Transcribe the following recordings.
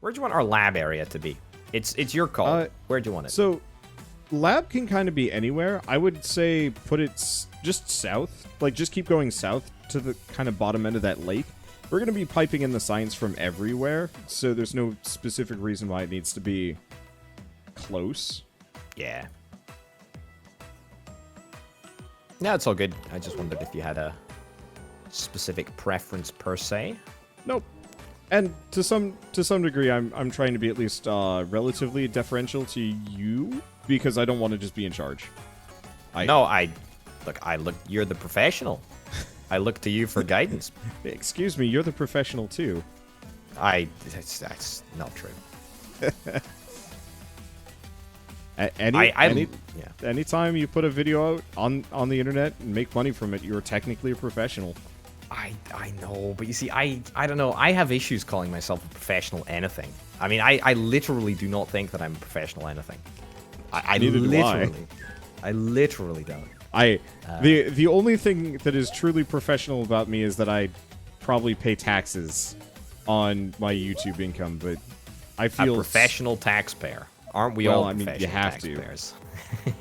Where do you want our lab area to be? It's your call. Where do you want it? So, lab can kind of be anywhere. I would say put it just south. Like, just keep going south to the kind of bottom end of that lake. We're going to be piping in the science from everywhere, so there's no specific reason why it needs to be close. Yeah. No, it's all good. I just wondered if you had a specific preference per se. Nope. And to some degree, I'm trying to be at least relatively deferential to you because I don't want to just be in charge. Look. You're the professional. I look to you for guidance. Excuse me, you're the professional too. That's not true. Anytime you put a video out on the internet and make money from it, you're technically a professional. I know, but you see, I don't know. I have issues calling myself a professional anything. I mean, I literally do not think that I'm a professional anything. I literally don't. The only thing that is truly professional about me is that I probably pay taxes on my YouTube income, but I feel a professional taxpayer. Aren't we all professional you have taxpayers? to.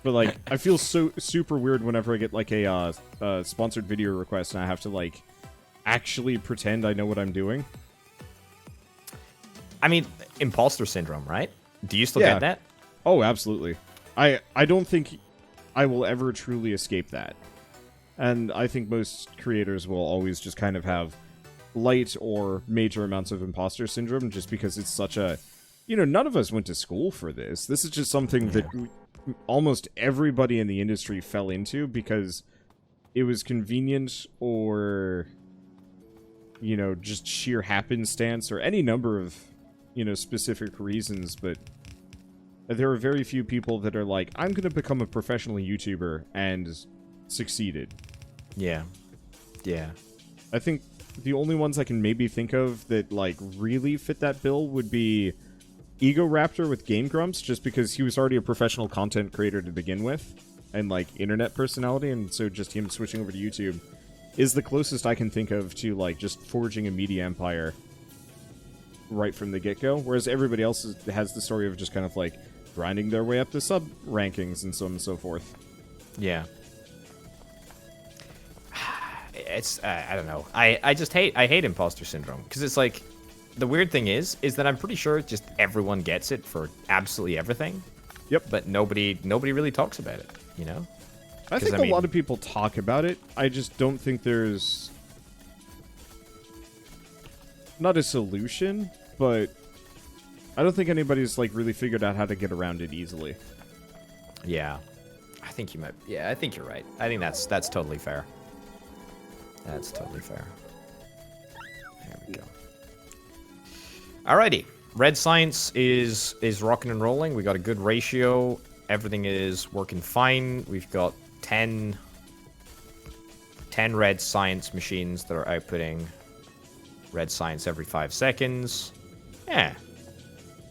But like, I feel so super weird whenever I get like a sponsored video request and I have to like actually pretend I know what I'm doing. I mean, imposter syndrome, right? Do you still get that? Oh, absolutely. I don't think I will ever truly escape that. And I think most creators will always just kind of have light or major amounts of imposter syndrome just because it's such a... none of us went to school for this. This is just something that almost everybody in the industry fell into because it was convenient or, just sheer happenstance or any number of, specific reasons. But there are very few people that are like, I'm going to become a professional YouTuber and succeeded. Yeah. Yeah. I think the only ones I can maybe think of that, like, really fit that bill would be Ego Raptor with Game Grumps, just because he was already a professional content creator to begin with, and, like, internet personality, and so just him switching over to YouTube is the closest I can think of to, like, just forging a media empire right from the get-go, whereas everybody else has the story of just kind of, like, grinding their way up to sub-rankings and so on and so forth. Yeah. It's, I don't know. I hate imposter syndrome, because it's like, the weird thing is that I'm pretty sure just everyone gets it for absolutely everything. Yep. But nobody really talks about it, I think a lot of people talk about it. I just don't think there's... not a solution, but I don't think anybody's, like, really figured out how to get around it easily. Yeah. I think you might... Yeah, I think you're right. I think that's totally fair. That's totally fair. There we go. Alrighty. Red science is rocking and rolling. We got a good ratio. Everything is working fine. We've got 10 red science machines that are outputting red science every 5 seconds. Yeah.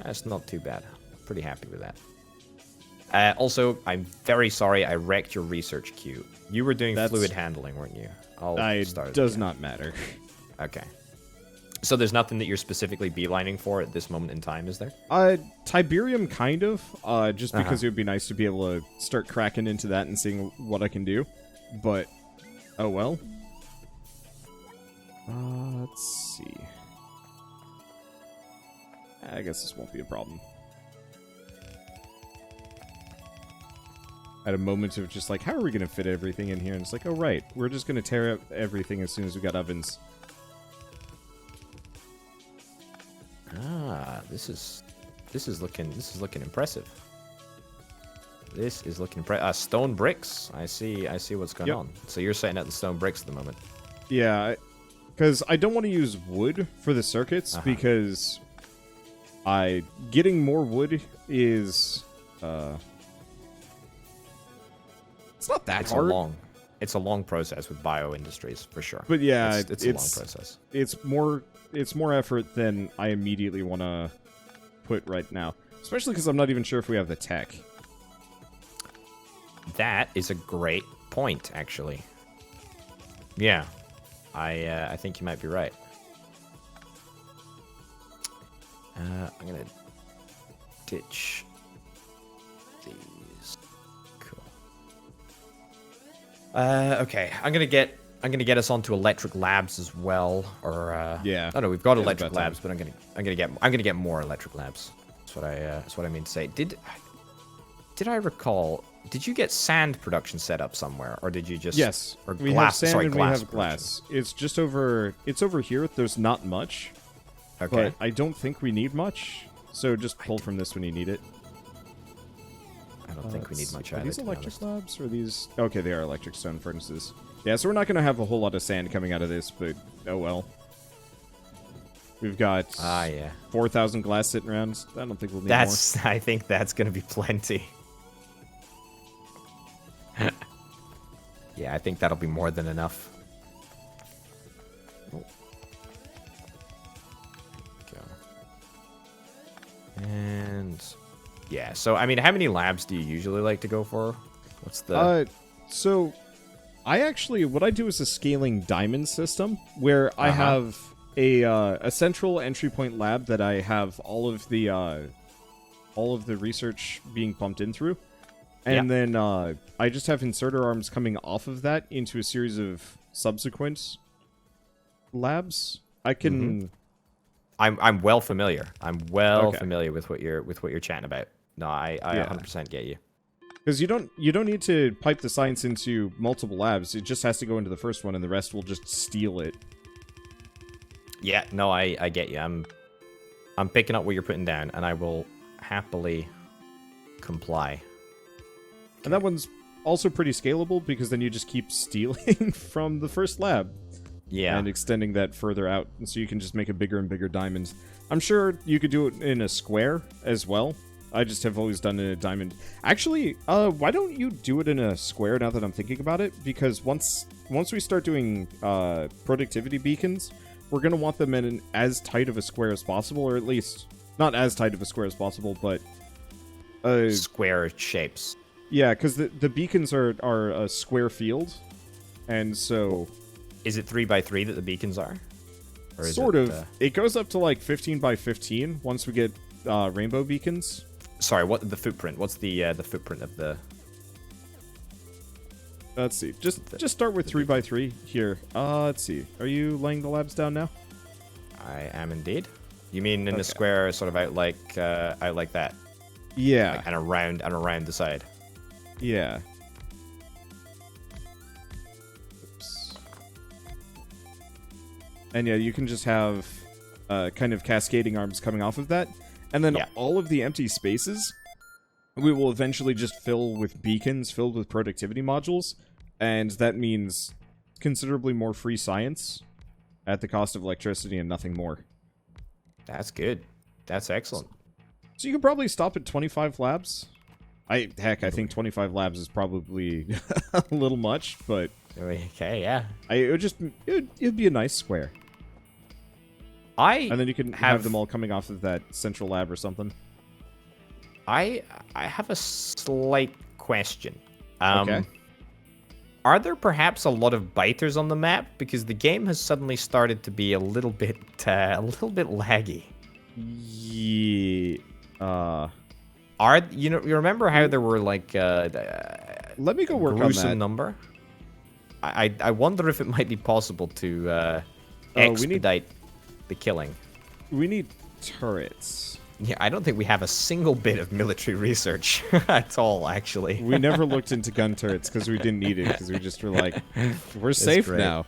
That's not too bad. Pretty happy with that. Also, I'm very sorry I wrecked your research queue. You were doing fluid handling, weren't you? Does not matter. Okay. So there's nothing that you're specifically beelining for at this moment in time, is there? Tiberium, kind of. Just because it would be nice to be able to start cracking into that and seeing what I can do. But, oh well. Let's see. I guess this won't be a problem. At a moment of just like, how are we going to fit everything in here? And it's like, oh right, we're just going to tear up everything as soon as we got ovens. Ah, this is looking impressive. This is looking impressive. Stone bricks. I see what's going on. So you're setting out the stone bricks at the moment. Yeah, because I don't want to use wood for the circuits because getting more wood is it's not that hard. It's a long process with bio industries for sure. But yeah, it's a long process. It's more effort than I immediately want to put right now, especially because I'm not even sure if we have the tech. That is a great point, actually. Yeah, I think you might be right. I'm gonna ditch these. Cool. Okay. I'm gonna get us onto electric labs as well, or yeah. Oh no, we've got It's electric about time. labs, but I'm gonna get more electric labs. That's what I mean to say. Did I recall? Did you get sand production set up somewhere, or did you just Yes, or we glass? have sand Sorry, and we glass have production. glass. It's just over. It's over here. There's not much, Okay. but I don't think we need much. So just pull from this when you need it. I don't think we need much Are either. these to be electric honest. labs or these? Okay, they are electric stone furnaces. Yeah, so we're not going to have a whole lot of sand coming out of this, but oh well. We've got Yeah. 4,000 glass sitting around. I don't think we'll need That's. I think that's gonna be plenty. Yeah, I think that'll be more than enough. Oh. Go. And yeah, so I mean, how many labs do you usually like to go for? What's the? more. So I actually, what I do is a scaling diamond system where I have a central entry point lab that I have all of the research being pumped in through. And then I just have inserter arms coming off of that into a series of subsequent labs. I can. I'm well familiar. I'm well Okay. familiar with what you're chatting about. No, I Yeah. 100% get you. Because you don't need to pipe the science into multiple labs. It just has to go into the first one, and the rest will just steal it. Yeah, no, I get you. I'm picking up what you're putting down, and I will happily comply. And that one's also pretty scalable because then you just keep stealing from the first lab. Yeah. And extending that further out, and so you can just make a bigger and bigger diamond. I'm sure you could do it in a square as well. I just have always done it in a diamond. Actually, why don't you do it in a square now that I'm thinking about it? Because once we start doing productivity beacons, we're going to want them in as tight of a square as possible, or at least not as tight of a square as possible, but Square shapes. yeah, because the beacons are a square field, and so Is it 3x3 that the beacons are? Or is sort it, of. It goes up to like 15 by 15 once we get rainbow beacons. Sorry, what the footprint? What's the footprint of the? Let's see. Just start with 3 by 3 here. Let's see. Are you laying the labs down now? I am indeed. You mean in Okay. a square, sort of out like that, Yeah. like, and around the side. Yeah. Oops. And yeah, you can just have kind of cascading arms coming off of that. And then Yeah. all of the empty spaces, we will eventually just fill with beacons filled with productivity modules. And that means considerably more free science at the cost of electricity and nothing more. That's good. That's excellent. So you could probably stop at 25 labs. I think 25 labs is probably a little much, but Okay, yeah. it'd be a nice square. And then you can have them all coming off of that central lab or something. I have a slight question. Okay. Are there perhaps a lot of biters on the map? Because the game has suddenly started to be a little bit laggy. Yeah. You remember how there were like Let me go work on gruesome that. number? I wonder if it might be possible to we need- expedite the killing. We need turrets. Yeah, I don't think we have a single bit of military research at all, actually. We never looked into gun turrets because we didn't need it, because we just were like, we're safe great. now.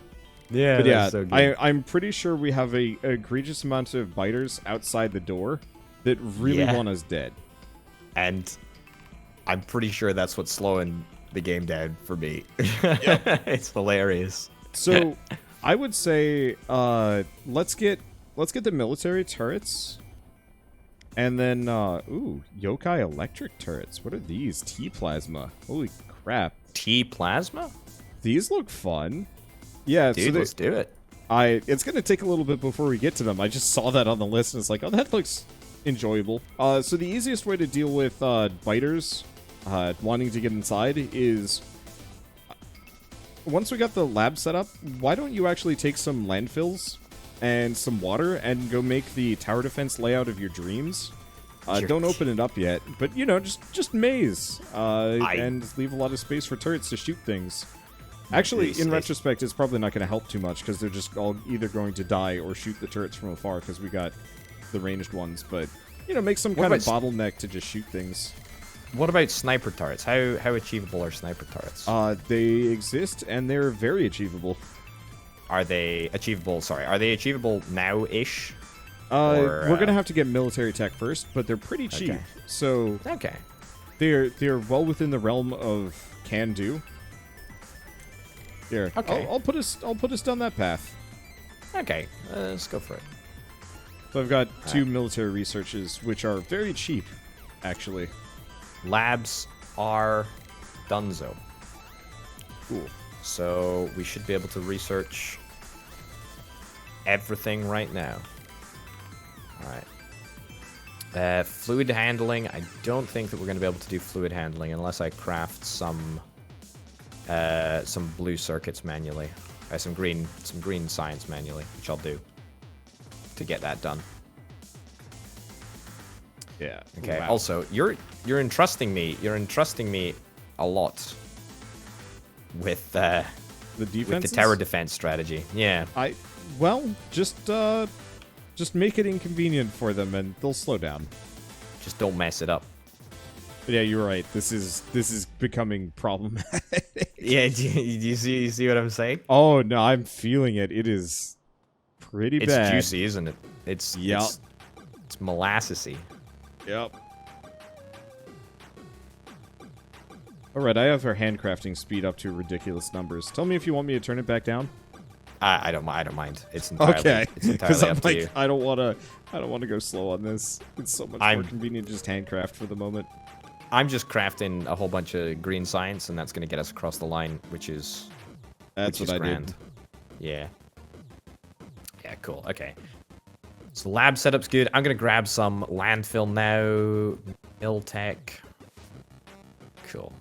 Yeah, But yeah, that's so good. I'm pretty sure we have a egregious amount of biters outside the door that really Yeah. want us dead. And I'm pretty sure that's what's slowing the game down for me. It's hilarious. So I would say let's get the military turrets. And then yokai electric turrets. What are these? T-plasma. Holy crap. T-plasma? These look fun. Yeah, Dude, let's do it. it's gonna take a little bit before we get to them. I just saw that on the list and it's like, oh, that looks enjoyable. So the easiest way to deal with biters wanting to get inside is once we got the lab set up, why don't you actually take some landfills and some water and go make the tower defense layout of your dreams. Don't open it up yet, but you know, just maze and leave a lot of space for turrets to shoot things. Actually, in retrospect, it's probably not going to help too much because they're just all either going to die or shoot the turrets from afar because we got the ranged ones. But you know, make some kind of bottleneck to just shoot things. What about sniper turrets? How achievable are sniper turrets? They exist and they're very achievable. Are they achievable? Sorry, are they achievable now-ish? We're gonna have to get military tech first, but they're pretty cheap. Okay. So they're well within the realm of can do. Here, okay. I'll put us down that path. Okay, let's go for it. So I've got two military researches, which are very cheap, actually. Labs are donezo. Cool. So we should be able to research everything right now. Alright. Fluid handling. I don't think that we're going to be able to do fluid handling unless I craft some blue circuits manually. Some green science manually, which I'll do to get that done. Yeah. Okay. Wow. Also, you're entrusting me. You're entrusting me a lot with the defenses? with the tower defense strategy. Yeah. Just make it inconvenient for them, and they'll slow down. Just don't mess it up. But yeah, you're right. This is becoming problematic. Yeah. Do you see what I'm saying? Oh no, I'm feeling it. It is pretty bad. It's juicy, isn't it? It's molassesy. Yep. Alright, I have our handcrafting speed up to ridiculous numbers. Tell me if you want me to turn it back down. I don't mind. It's entirely okay. It's entirely I'm up to you. I don't want to go slow on this. It's so much more convenient to just handcraft for the moment. I'm just crafting a whole bunch of green science, and that's going to get us across the line, which is what I grand. did. Yeah. Yeah. Cool. Okay. So lab setup's good. I'm gonna grab some landfill now. Mill tech. Cool.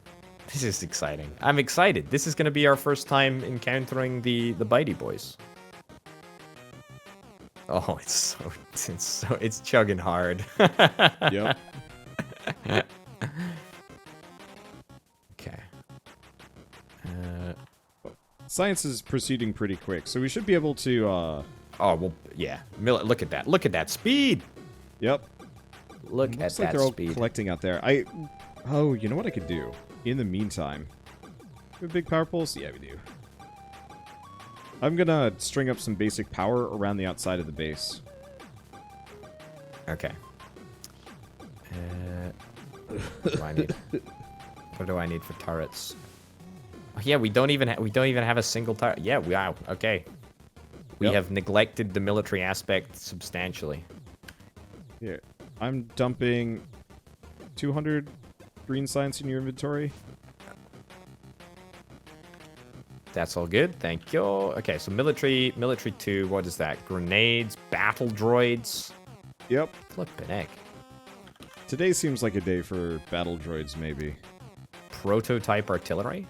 This is exciting. I'm excited. This is gonna be our first time encountering the bitey boys. Oh, it's chugging hard. Yep. Okay. Science is proceeding pretty quick, so we should be able to. Oh, well, yeah. Look at that. Look at that speed. Yep. Look at Looks that like they're all speed. collecting out there. Oh, you know what I could do? In the meantime. We have big power poles? Yeah, we do. I'm gonna string up some basic power around the outside of the base. Okay. What do I need? What do I need for turrets? Oh, yeah, we don't even have a single turret. Yeah, wow. Okay. We have neglected the military aspect substantially. Here, I'm dumping 200 green science in your inventory. That's all good. Thank you. Okay, so military 2. What is that? Grenades, battle droids. Yep. Flippin' heck. Today seems like a day for battle droids, maybe. Prototype artillery.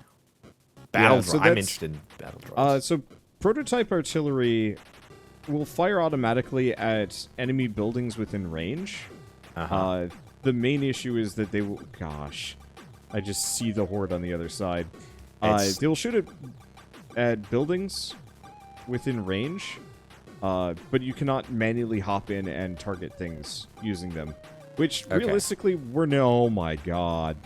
Battle droids. I'm interested in battle droids. So prototype artillery will fire automatically at enemy buildings within range. The main issue is that they will... Gosh. I just see the horde on the other side. They'll shoot it at buildings within range, but you cannot manually hop in and target things using them. Which, realistically, we're no... Oh my god.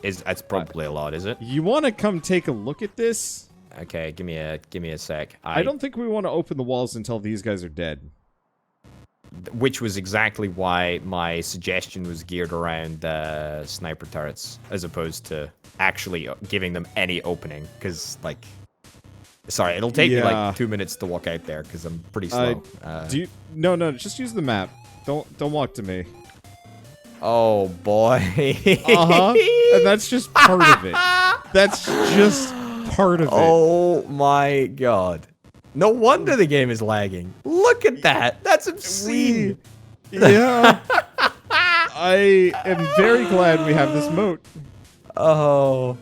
That's probably a lot, is it? You want to come take a look at this? Okay, give me a sec. I don't think we want to open the walls until these guys are dead. Which was exactly why my suggestion was geared around sniper turrets, as opposed to actually giving them any opening. Because, like, sorry, it'll take me like 2 minutes to walk out there because I'm pretty slow. No, just use the map. Don't walk to me. Oh boy. And that's just part of it. That's just part of it. Oh my god. No wonder the game is lagging. Look at that. That's obscene. Yeah. I am very glad we have this moat. Oh.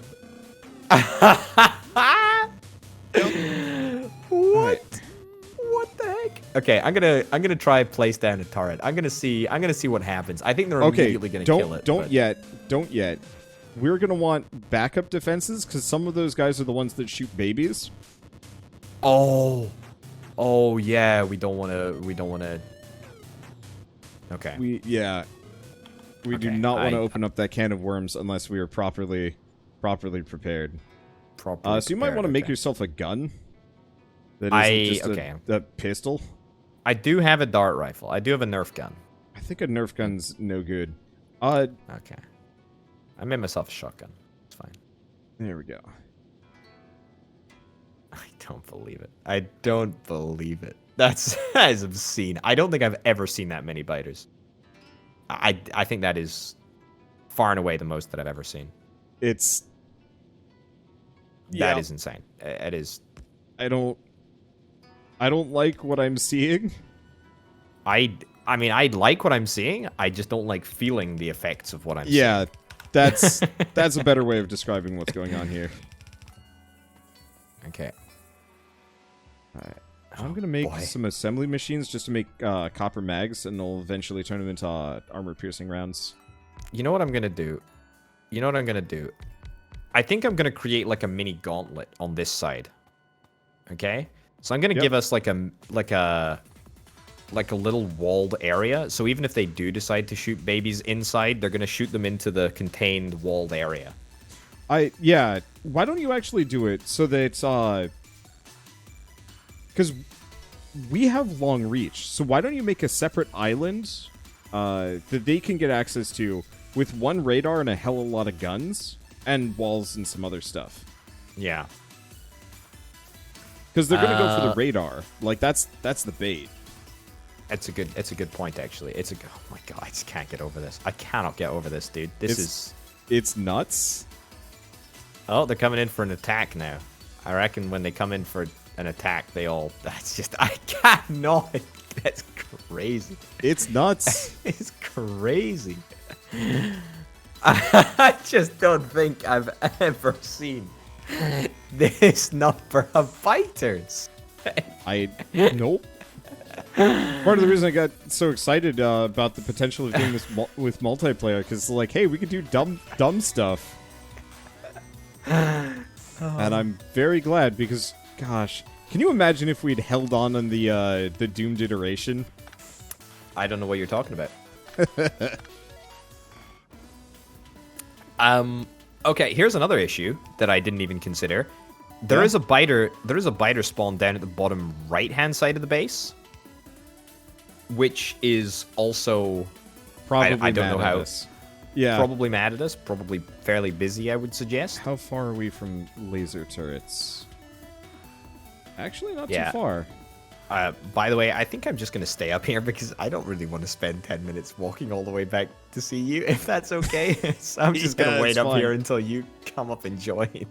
What? Right. What the heck? Okay, I'm gonna try place down a turret. I'm gonna see what happens. I think they're immediately gonna kill it. Don't yet. We're gonna want backup defenses because some of those guys are the ones that shoot babies. Oh yeah, we don't wanna. Okay. We do not want to open up that can of worms unless we are properly prepared. So you might want to make yourself a gun. That isn't just a pistol. I do have a dart rifle. I do have a Nerf gun. I think a Nerf gun's no good. Okay. I made myself a shotgun. It's fine. There we go. I don't believe it. I don't believe it. That is obscene. I don't think I've ever seen that many biters. I think that is far and away the most that I've ever seen. That is insane. It is. I don't like what I'm seeing. I mean, I like what I'm seeing. I just don't like feeling the effects of what I'm seeing. Yeah, that's a better way of describing what's going on here. Okay. Alright. I'm gonna make some assembly machines just to make copper mags, and they'll eventually turn them into armor-piercing rounds. You know what I'm gonna do? I think I'm gonna create like a mini gauntlet on this side. Okay? So I'm gonna give us like a little walled area. So even if they do decide to shoot babies inside, they're gonna shoot them into the contained walled area. Yeah. Why don't you actually do it so that because we have long reach. So why don't you make a separate island that they can get access to with one radar and a hell of a lot of guns and walls and some other stuff. Yeah. Because they're gonna go for the radar. Like that's the bait. It's a good point actually. Oh my god, I just can't get over this. I cannot get over this, dude. It's nuts. Oh, they're coming in for an attack now. I reckon when they come in for an attack, I cannot. That's crazy. It's nuts. It's crazy. I just don't think I've ever seen this number of fighters. Nope. Part of the reason I got so excited about the potential of doing this with multiplayer, because like, hey, we could do dumb stuff. And I'm very glad because, gosh, can you imagine if we'd held on the doomed iteration? I don't know what you're talking about. Okay, here's another issue that I didn't even consider. There is a biter spawn down at the bottom right-hand side of the base, which is also probably I don't know how. Yeah, probably mad at us. Probably fairly busy, I would suggest. How far are we from laser turrets? Actually, not too far. By the way, I think I'm just going to stay up here because I don't really want to spend 10 minutes walking all the way back to see you, if that's okay. So I'm just going to wait up here until you come up and join.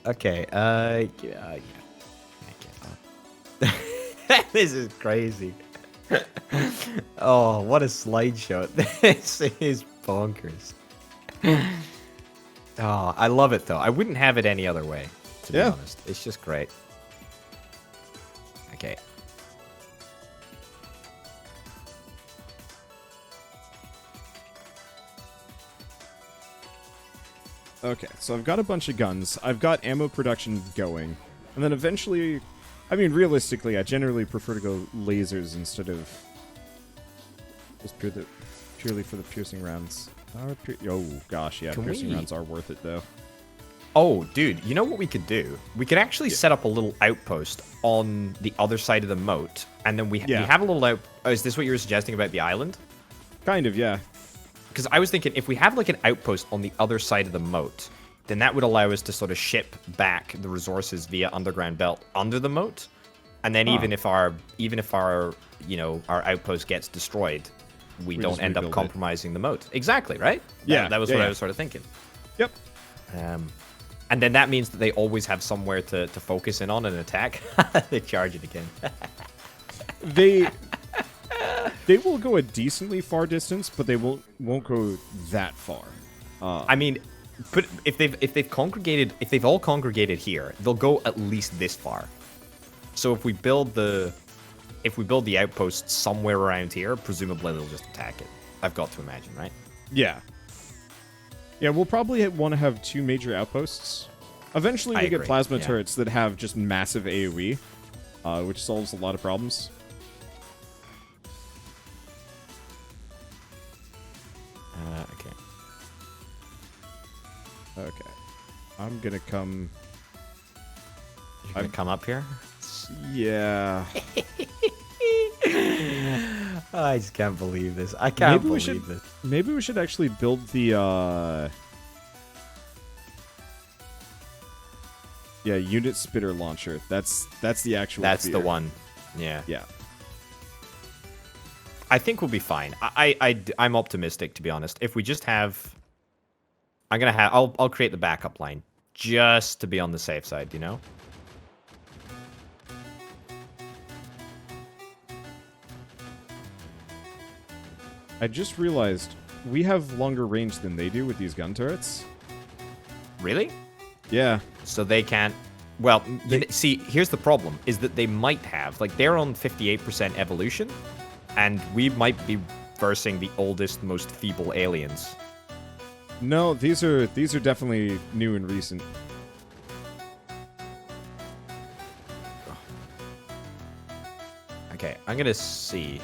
Okay. Yeah. This is crazy. Oh, what a slideshow. This is bonkers. Oh, I love it, though. I wouldn't have it any other way, to be honest. It's just great. Okay. Okay, so I've got a bunch of guns. I've got ammo production going. And then eventually... I mean, realistically, I generally prefer to go lasers instead of just purely for the piercing rounds. Oh, gosh, yeah, piercing rounds are worth it, though. Oh, dude, you know what we could do? We could actually set up a little outpost on the other side of the moat, and then we have a little Oh, is this what you were suggesting about the island? Kind of, yeah. Because I was thinking, if we have, like, an outpost on the other side of the moat, then that would allow us to sort of ship back the resources via underground belt under the moat, and then even if our our outpost gets destroyed, we don't end up compromising the moat. Exactly, right? Yeah, that was what I was sort of thinking. Yep. And then that means that they always have somewhere to focus in on and attack. They charge it again. They will go a decently far distance, but they won't go that far. I mean, But if they've all congregated here, they'll go at least this far. So if we build the outpost somewhere around here, presumably they'll just attack it. I've got to imagine, right? Yeah. Yeah, we'll probably want to have 2 major outposts. Eventually, we get plasma turrets that have just massive AoE, which solves a lot of problems. Okay. Okay. I'm gonna come... You're gonna come up here? Yeah. I just can't believe this. I can't believe this. Maybe we should actually build the, Yeah, unit spitter launcher. That's the actual That's fear. the one. Yeah. Yeah. I think we'll be fine. I'm optimistic, to be honest. If we just have... I'll create the backup line. Just to be on the safe side, you know? I just realized we have longer range than they do with these gun turrets. Really? Yeah. So they can't... Well, see, here's the problem, is that they might have... Like, they're on 58% evolution, and we might be versing the oldest, most feeble aliens. No, these are definitely new and recent. Okay, I'm gonna see...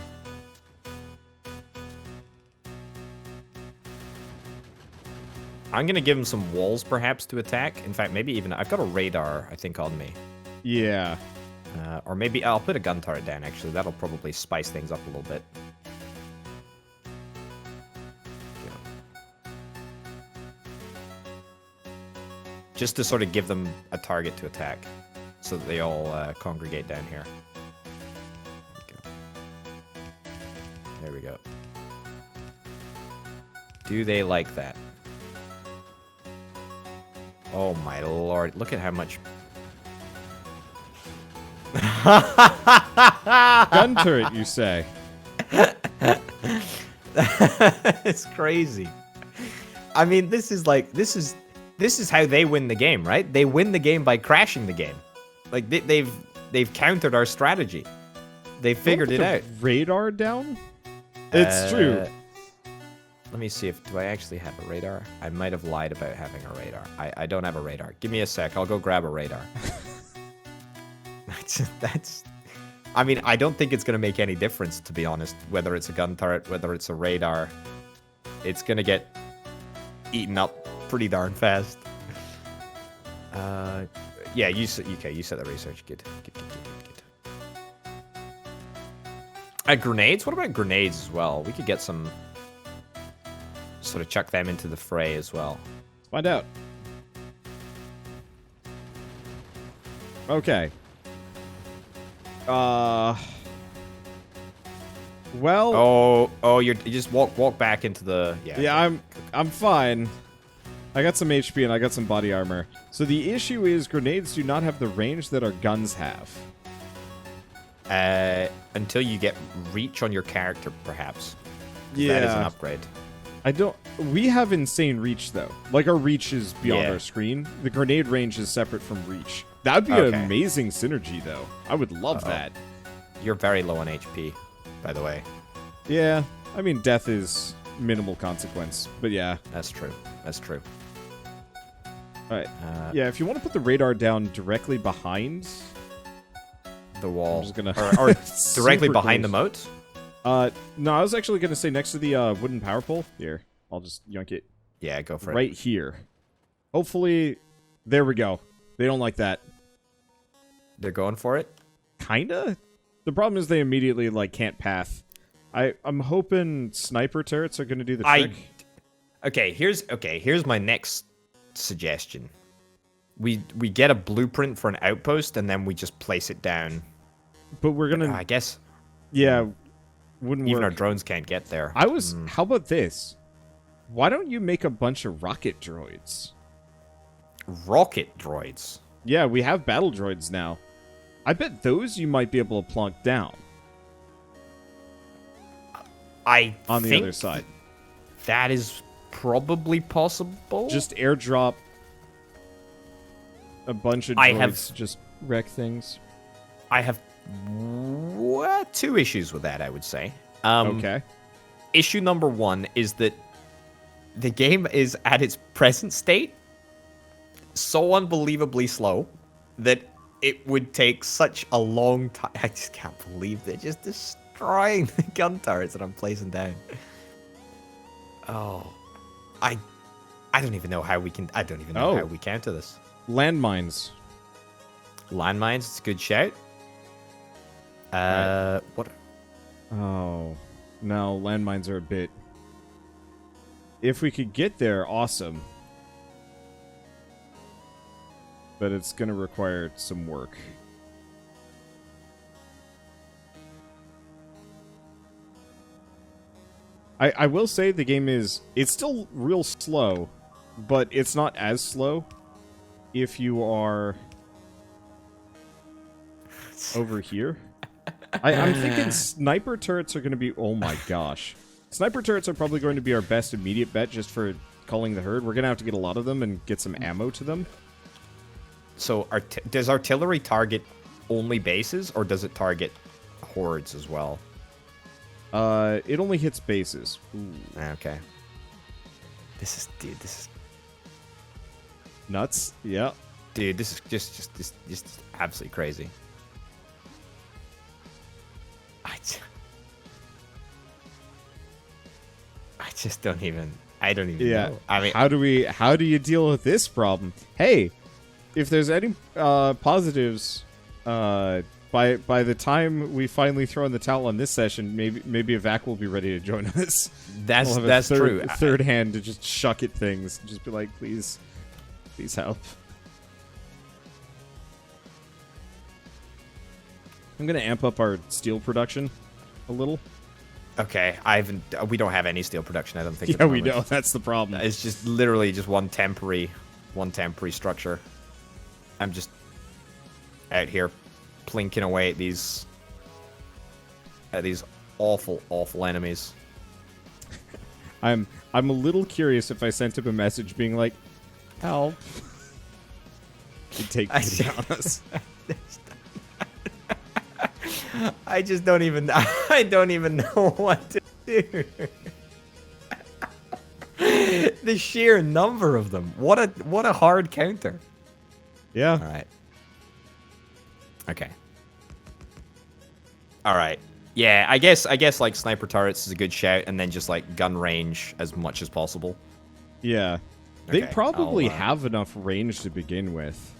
I'm gonna give them some walls, perhaps, to attack. In fact, maybe even... I've got a radar, I think, on me. Yeah. Or maybe... I'll put a gun turret down, actually. That'll probably spice things up a little bit. Just to sort of give them a target to attack. So that they all congregate down here. There we go. Do they like that? Oh my lord, look at how much... Gun turret, you say? It's crazy. I mean, this is how they win the game, right? They win the game by crashing the game. Like, they've countered our strategy. They figured it out. Radar down? It's true. Let me see do I actually have a radar? I might have lied about having a radar. I don't have a radar. Give me a sec. I'll go grab a radar. That's... I mean, I don't think it's going to make any difference, to be honest. Whether it's a gun turret, whether it's a radar. It's going to get eaten up pretty darn fast. Yeah, you said the research. Good. Grenades? What about grenades as well? We could get some... Sort of chuck them into the fray as well. Let's find out. Okay. Well... Oh, you just walk back into the... Yeah, I'm fine. I got some HP and I got some body armor. So the issue is grenades do not have the range that our guns have. Until you get reach on your character, perhaps. Yeah. That is an upgrade. We have insane reach, though. Like, our reach is beyond Yeah. our screen. The grenade range is separate from reach. That would be an amazing synergy, though. I would love that. You're very low on HP, by the way. Yeah. I mean, death is minimal consequence, but yeah. That's true. Alright. Yeah, if you want to put the radar down directly behind... The wall. I'm just gonna... or directly behind the moat? No, I was actually going to say next to the wooden power pole. Here, I'll just yank it. Yeah, go for it. Right here. Hopefully, there we go. They don't like that. They're going for it? Kinda? The problem is they immediately, like, can't path. I'm hoping sniper turrets are going to do the trick. Okay, here's my next suggestion. We get a blueprint for an outpost, and then we just place it down. But we're going to... I guess... Yeah, wouldn't Even work. our drones can't get there. How about this? Why don't you make a bunch of rocket droids? Rocket droids? Yeah, we have battle droids now. I bet those you might be able to plonk down. On the other side. That is probably possible. Just airdrop a bunch of droids to just wreck things. I have 2 issues with that, I would say. Okay. Issue number 1 is that the game is, at its present state, so unbelievably slow that it would take such a long time. I just can't believe they're just destroying the gun turrets that I'm placing down. Oh, I don't even know how we can. I don't even know how we counter this. Landmines. Landmines. It's a good shout. What? Oh, no, landmines are a bit. If we could get there, awesome. But it's gonna require some work. I will say the game it's still real slow, but it's not as slow if you are over here. I'm thinking sniper turrets are going to be... Oh my gosh. Sniper turrets are probably going to be our best immediate bet just for culling the herd. We're going to have to get a lot of them and get some ammo to them. So does artillery target only bases, or does it target hordes as well? It only hits bases. Ooh. Okay. This is nuts. Yeah. Dude, this is just absolutely crazy. I just don't even. I don't even know. I mean, how do you deal with this problem? Hey, if there's any positives, by the time we finally throw in the towel on this session, maybe a vac will be ready to join us. That's true. Third hand to just shuck at things, just be like, please help. I'm gonna amp up our steel production a little. Okay, we don't have any steel production, I don't think. Yeah, we don't. That's the problem. It's just literally just one temporary structure. I'm just out here plinking away at these awful enemies. I'm a little curious if I sent him a message being like, help. He'd take pity on us. I don't even know what to do. The sheer number of them. What a hard counter. Yeah. All right. Okay. All right. Yeah, I guess like sniper turrets is a good shout, and then just like gun range as much as possible. Yeah. They Okay, probably have enough range to begin with.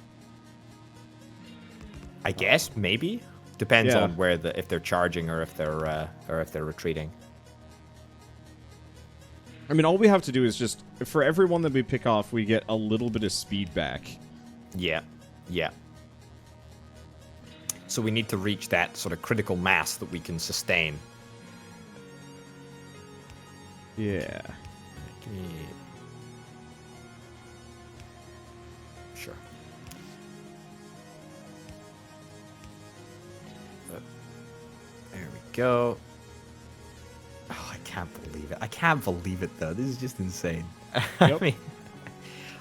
I guess maybe depends Yeah. on if they're charging or if they're retreating. I mean, all we have to do is just for every one that we pick off, we get a little bit of speed back. Yeah. Yeah. So we need to reach that sort of critical mass that we can sustain. Yeah. Give me... Sure. There we go. Oh, I can't believe it. I can't believe it, though. This is just insane. I Yep. mean,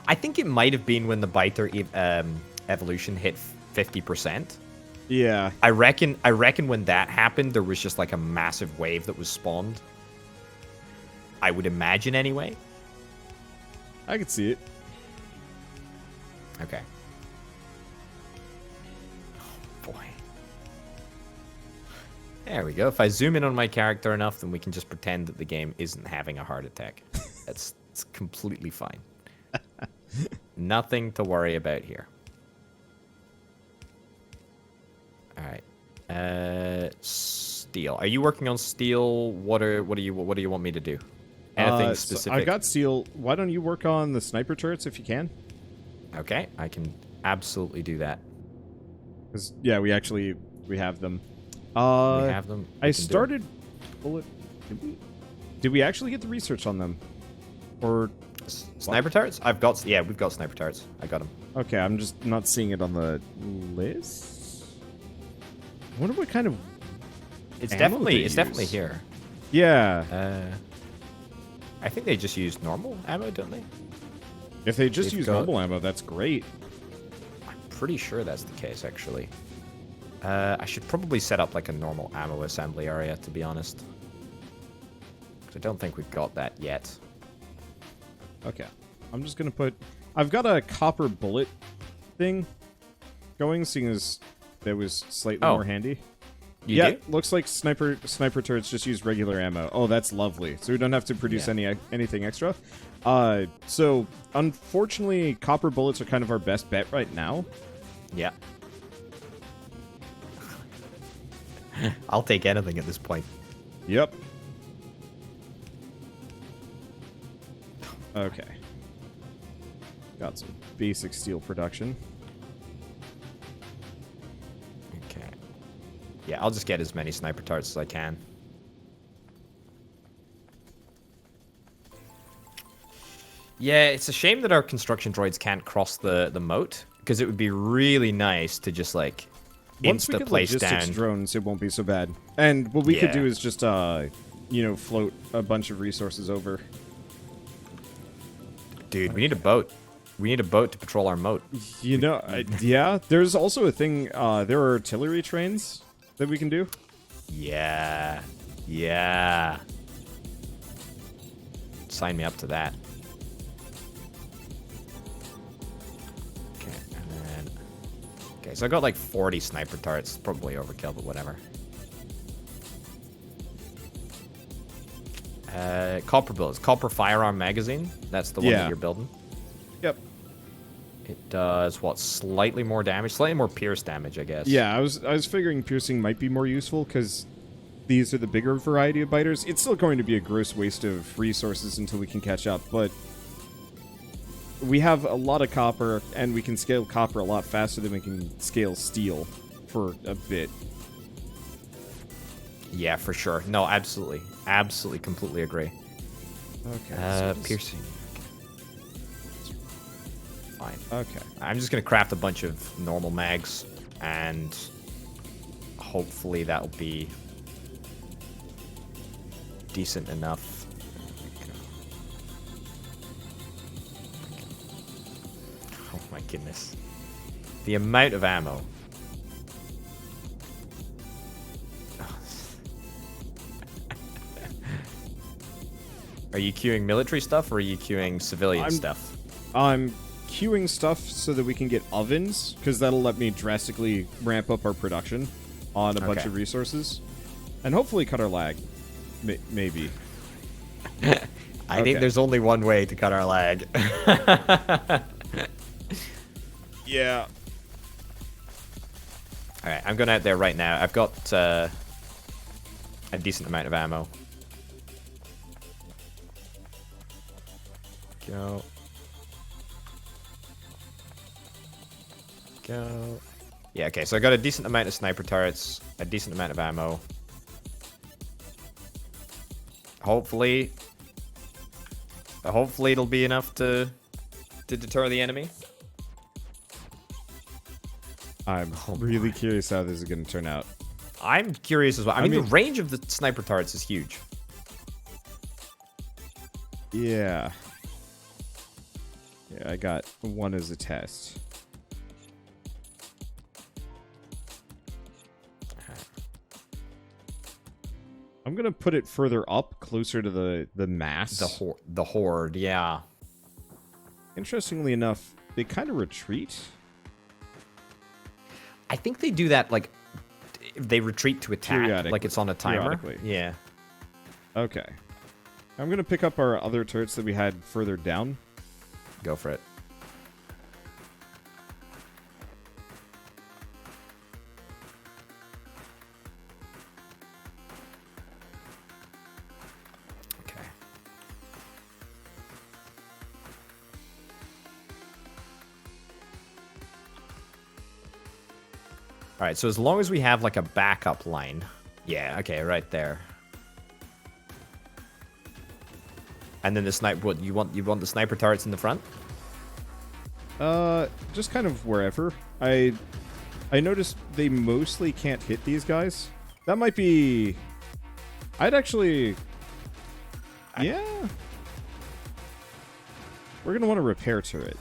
I think it might have been when the biter evolution hit 50%. Yeah. I reckon when that happened, there was just like a massive wave that was spawned. I would imagine anyway. I could see it. Okay. Oh, boy. There we go. If I zoom in on my character enough, then we can just pretend that the game isn't having a heart attack. It's completely fine. Nothing to worry about here. All right. Steel. Are you working on steel? What do you want me to do? Anything specific? So I've got steel. Why don't you work on the sniper turrets if you can? Okay, I can absolutely do that. Because yeah, we have them. We have them. I started bullet. Did we actually get the research on them? Or sniper turrets? We've got sniper turrets. I got them. Okay, I'm just not seeing it on the list. I wonder what kind of. It's ammo definitely they use. here. Yeah. I think they just use normal ammo, don't they? If they just They've use got- normal ammo, that's great. I'm pretty sure that's the case, actually. I should probably set up like a normal ammo assembly area, to be honest. 'Cause I don't think we've got that yet. Okay. I'm just gonna put... I've got a copper bullet thing going, seeing as that was slightly more handy. You do? Looks like sniper turrets just use regular ammo. Oh, that's lovely. So we don't have to produce anything extra. So unfortunately, copper bullets are kind of our best bet right now. Yeah. I'll take anything at this point. Yep. Okay. Got some basic steel production. Okay. Yeah, I'll just get as many sniper turrets as I can. Yeah, it's a shame that our construction droids can't cross the moat, because it would be really nice to just, like, Once we insta get place logistics down. drones, it won't be so bad. And what we could Yeah. do is just, you know, float a bunch of resources over. Dude, we need a boat. We need a boat to patrol our moat. You know, yeah. There's also a thing. There are artillery trains that we can do. Yeah. Yeah. Sign me up to that. Okay, and then... Okay, so I got like 40 sniper turrets. Probably overkill, but whatever. Copper bullets. Copper firearm magazine. That's the one that you're building. Yep. It does, what, slightly more damage? Slightly more pierce damage, I guess. Yeah, I was figuring piercing might be more useful because these are the bigger variety of biters. It's still going to be a gross waste of resources until we can catch up, but we have a lot of copper, and we can scale copper a lot faster than we can scale steel for a bit. Yeah, for sure. No, absolutely. Absolutely, completely agree. Okay. Piercing. Fine. Okay. I'm just going to craft a bunch of normal mags, and hopefully that'll be decent enough. Oh my goodness. The amount of ammo. Are you queuing military stuff, or are you queuing civilian stuff? I'm queuing stuff so that we can get ovens, because that'll let me drastically ramp up our production on a bunch of resources. And hopefully cut our lag. Maybe. I think there's only one way to cut our lag. Yeah. Alright, I'm going out there right now. I've got a decent amount of ammo. Go. Go. Yeah, okay, so I got a decent amount of sniper turrets, a decent amount of ammo. Hopefully it'll be enough to deter the enemy. I'm really curious how this is going to turn out. I'm curious as well. I mean, the range of the sniper turrets is huge. Yeah. Yeah, I got one as a test. I'm gonna put it further up, closer to the mass. The horde, yeah. Interestingly enough, they kind of retreat. I think they do that, like, they retreat to attack, like it's on a timer. Yeah. Okay. I'm gonna pick up our other turrets that we had further down. Go for it. Okay. All right, so as long as we have like a backup line. Yeah, okay, right there. And then the sniper, what, you want the sniper turrets in the front? Just kind of wherever. I noticed they mostly can't hit these guys. That might be... I'd actually... Yeah. We're gonna want to repair turret.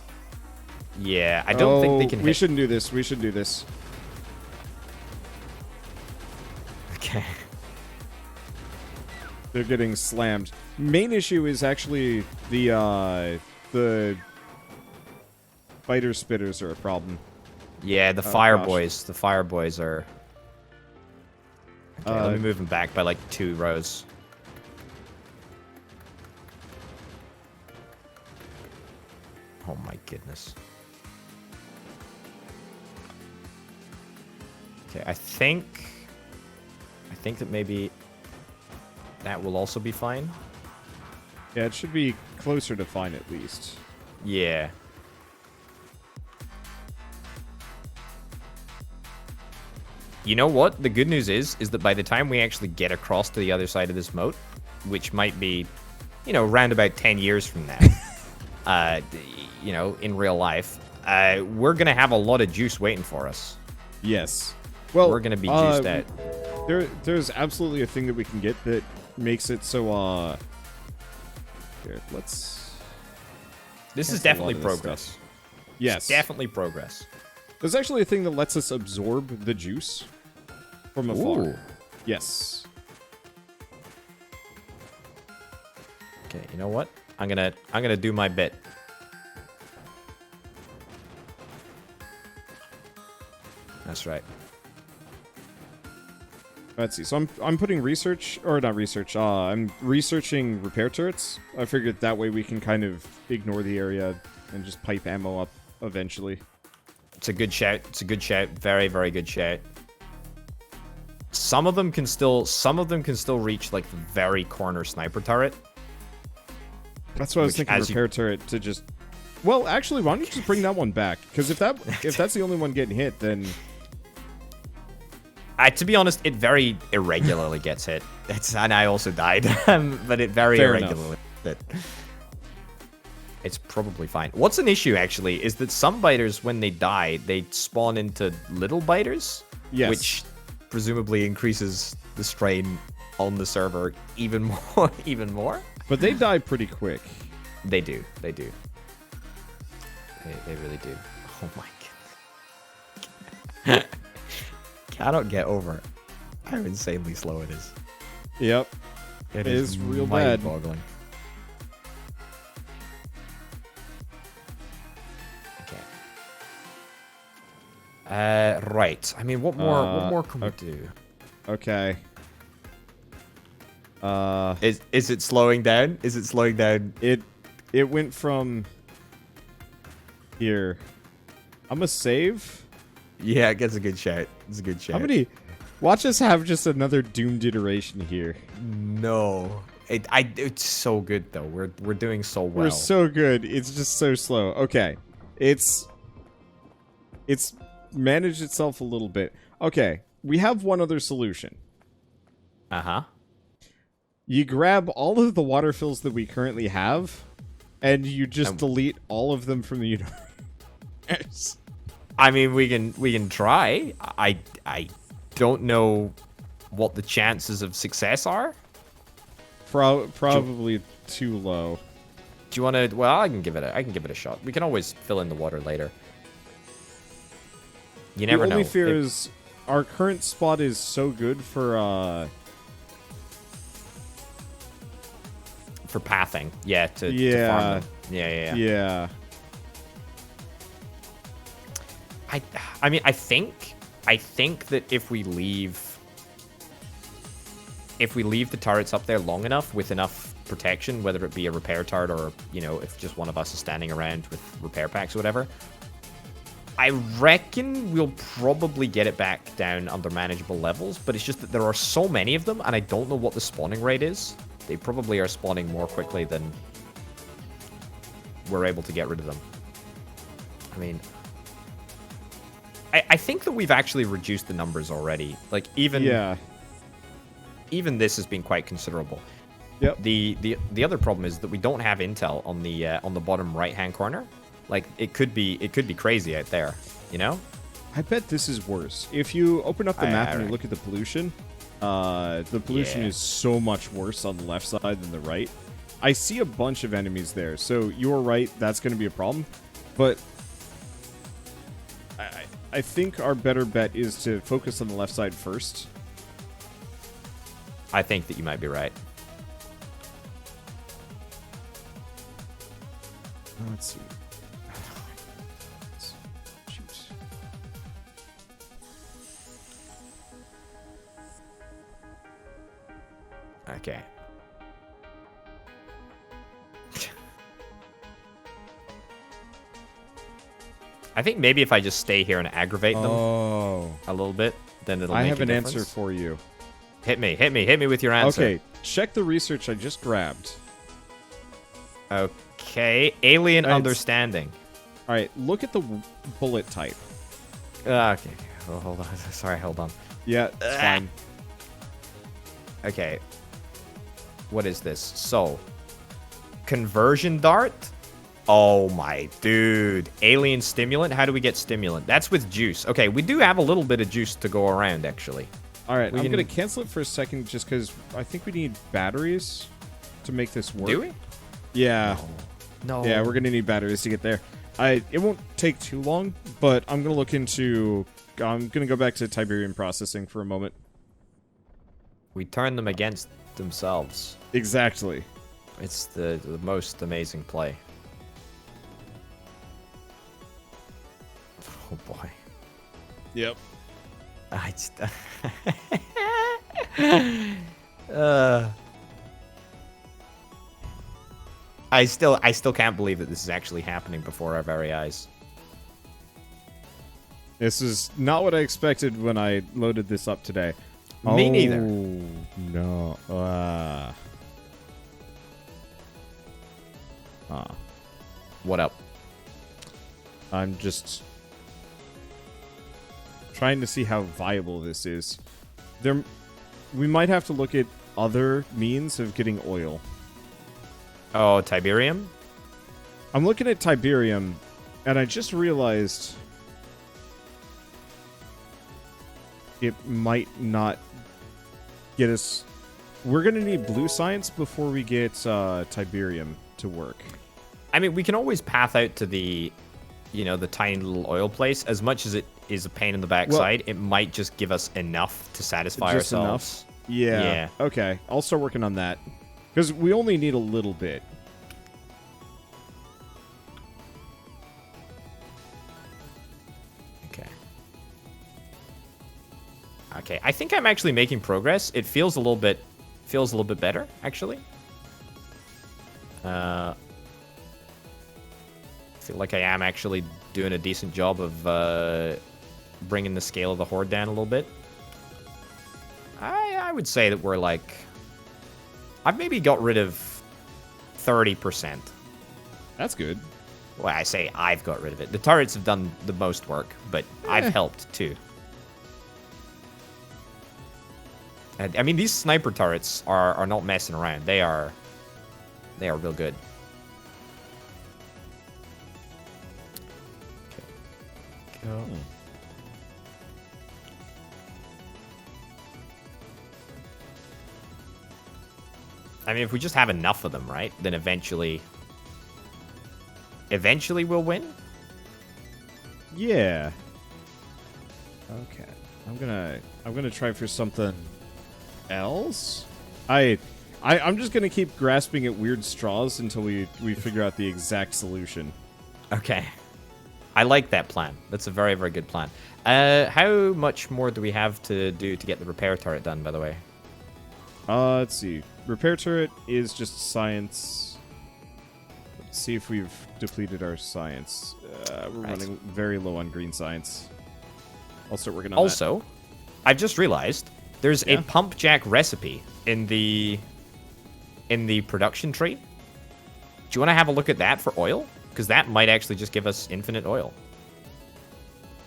Yeah, I don't think they can We hit... shouldn't do this. We should do this. Okay. They're getting slammed. Main issue is actually the fighter spitters are a problem. Yeah, the fire gosh. boys. The fire boys are... Okay, let me move them back by like 2 rows. Oh my goodness. Okay, I think that maybe that will also be fine. Yeah, it should be closer to fine at least. Yeah. You know what? The good news is that by the time we actually get across to the other side of this moat, which might be, you know, round about 10 years from now, you know, in real life, we're going to have a lot of juice waiting for us. Yes. Well, we're going to be juiced out. There's absolutely a thing that we can get that makes it so, here, let's... This is definitely progress. Yes. It's definitely progress. There's actually a thing that lets us absorb the juice from afar. Ooh. Yes. Okay, you know what? I'm gonna do my bit. That's right. Let's see. So I'm putting research, or not research. I'm researching repair turrets. I figured that way we can kind of ignore the area and just pipe ammo up eventually. It's a good shout. It's a good shout. Very, very good shout. Some of them can still reach like the very corner sniper turret. That's what I was thinking. Repair turret to just. Well, actually, why don't you just bring that one back? Because if that's the only one getting hit, then. To be honest, it very irregularly gets hit. And I also died, but it very Fair irregularly. It's probably fine. What's an issue actually is that some biters, when they die, they spawn into little biters, yes. which presumably increases the strain on the server even more. Even more. But they die pretty quick. They do. They do. They really do. Oh my god. Cannot get over how insanely slow it is. Yep. It is real bad. Mind-boggling. Okay. Right. I mean, what more can we do? Okay. Is it slowing down? Is it slowing down? It went from here. I'm gonna save. Yeah, it gets a good shout. It's a good shout. How many? Watch us have just another doomed iteration here. No. It's so good though. We're doing so well. We're so good. It's just so slow. Okay. It's managed itself a little bit. Okay. We have one other solution. Uh-huh. You grab all of the water fills that we currently have, and you just delete all of them from the universe. I mean, we can try. I don't know what the chances of success are. Probably too low. Do you want to? Well, I can give it a shot. We can always fill in the water later. You never know. The only fear is our current spot is so good for pathing. Yeah. To farm them. Yeah. I mean, I think that if we leave the turrets up there long enough with enough protection, whether it be a repair turret or, you know, if just one of us is standing around with repair packs or whatever, I reckon we'll probably get it back down under manageable levels, but it's just that there are so many of them and I don't know what the spawning rate is. They probably are spawning more quickly than we're able to get rid of them. I mean, I think that we've actually reduced the numbers already. Like, even this has been quite considerable. Yep. The other problem is that we don't have intel on the bottom right-hand corner. Like, it could be crazy out there, you know? I bet this is worse. If you open up the map and you look at the pollution is so much worse on the left side than the right. I see a bunch of enemies there, so you're right, that's going to be a problem. But I think our better bet is to focus on the left side first. I think that you might be right. Let's see. Shoot. Okay. I think maybe if I just stay here and aggravate them a little bit, then it'll make a difference. I have an answer for you. Hit me with your answer. Okay, check the research I just grabbed. Okay, alien understanding. All right, look at the bullet type. Okay, oh, hold on. Sorry, hold on. Yeah, it's fine. Okay, what is this? So, conversion dart? Oh my dude. Alien stimulant? How do we get stimulant? That's with juice. Okay, we do have a little bit of juice to go around, actually. Alright, I'm going to cancel it for a second just because I think we need batteries to make this work. Do we? Yeah. No. Yeah, we're going to need batteries to get there. It won't take too long, but I'm going to look into... I'm going to go back to Tiberium processing for a moment. We turn them against themselves. Exactly. It's the most amazing play. Oh boy. Yep. I just... I still can't believe that this is actually happening before our very eyes. This is not what I expected when I loaded this up today. Me neither. No. What up? I'm just trying to see how viable this is. We might have to look at other means of getting oil. Oh, Tiberium? I'm looking at Tiberium, and I just realized it might not get us... We're going to need blue science before we get Tiberium to work. I mean, we can always path out to the, the tiny little oil place. As much as it is a pain in the backside, it might just give us enough to satisfy ourselves. Enough? Yeah. Okay, I'll start working on that. Because we only need a little bit. Okay, I think I'm actually making progress. It feels a little bit better, actually. I feel like I am actually doing a decent job of bringing the scale of the horde down a little bit. I would say that we're like... I've maybe got rid of 30%. That's good. Well, I say I've got rid of it. The turrets have done the most work, but I've helped too. I mean, these sniper turrets are not messing around. They are real good. Okay. Go. I mean, if we just have enough of them, right? Then eventually we'll win. Yeah. Okay. I'm gonna try for something else. I'm just gonna keep grasping at weird straws until we figure out the exact solution. Okay. I like that plan. That's a very, very good plan. How much more do we have to do to get the repair turret done, by the way? Let's see. Repair turret is just science. Let's see if we've depleted our science. We're running very low on green science. I'll start working on that. Also, I've just realized there's a pump jack recipe in the production tree. Do you want to have a look at that for oil? Because that might actually just give us infinite oil.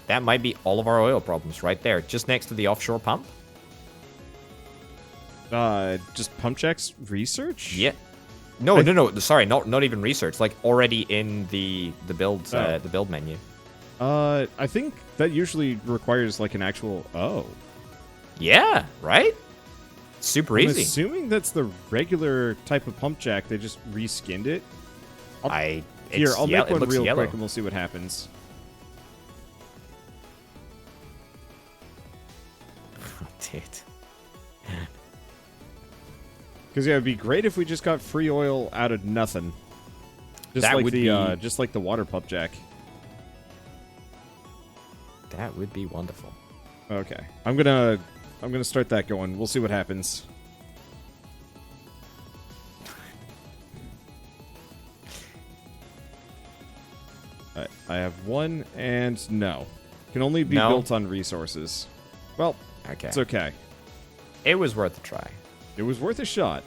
That might be all of our oil problems right there, just next to the offshore pump. Just pump jacks research? Yeah. No. Sorry, not even research. Like already in the build the build menu. I think that usually requires like an actual. Oh. Yeah. Right. Super I'm easy. assuming that's the regular type of pump jack. They just reskinned it. Here, I'll make one real quick and we'll see what happens. Dude. Because yeah, it'd be great if we just got free oil out of nothing. Just That like would the be- just like the water pump jack. That would be wonderful. Okay. I'm gonna start that going. We'll see what happens. Alright, I have one and no. Can only be No? built on resources. Well, Okay. it's okay. It was worth a try. It was worth a shot.